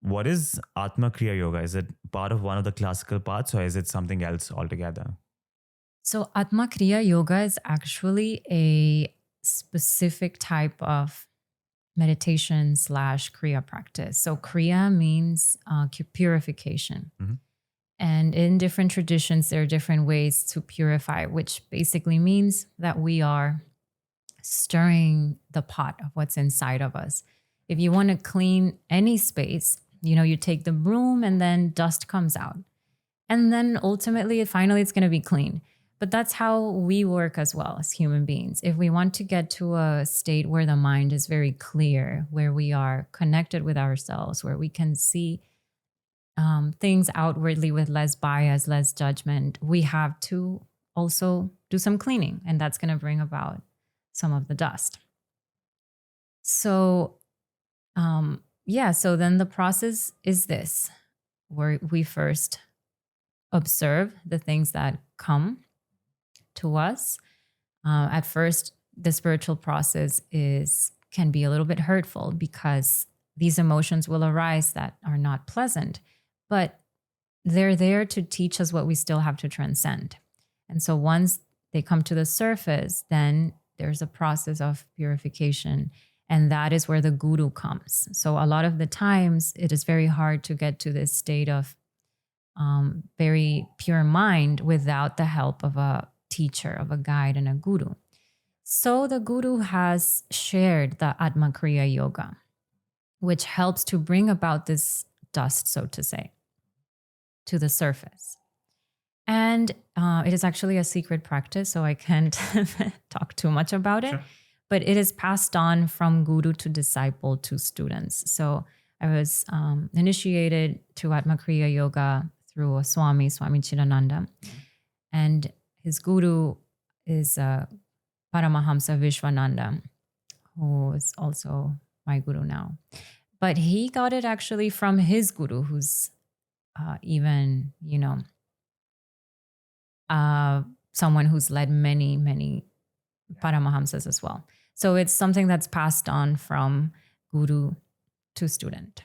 what is Atma Kriya Yoga? Is it part of one of the classical paths, or is it something else altogether? So Atma Kriya Yoga is actually a specific type of meditation slash Kriya practice. So Kriya means purification. Mhm. And in different traditions, there are different ways to purify, which basically means that we are stirring the pot of what's inside of us. If you want to clean any space, you take the broom and then dust comes out. And then ultimately, finally, it's going to be clean. But that's how we work as well as human beings. If we want to get to a state where the mind is very clear, where we are connected with ourselves, where we can see things outwardly with less bias, less judgment, we have to also do some cleaning. And that's going to bring about some of the dust. So, so then the process is this, where we first observe the things that come to us. At first, the spiritual process can be a little bit hurtful because these emotions will arise that are not pleasant, but they're there to teach us what we still have to transcend. And so once they come to the surface, then there's a process of purification, and that is where the guru comes. So a lot of the times, it is very hard to get to this state of very pure mind without the help of a teacher, of a guide and a guru. So the guru has shared the Atma Kriya Yoga, which helps to bring about this dust, so to say, to the surface. And it is actually a secret practice, so I can't talk too much about it. Sure. But it is passed on from guru to disciple to students. So I was initiated to Atma Kriya Yoga through a Swami Chidananda. And his guru is Paramahamsa Vishwananda, who is also my guru now. But he got it actually from his guru, who's someone who's led many, many Paramahamsas as well. So it's something that's passed on from guru to student.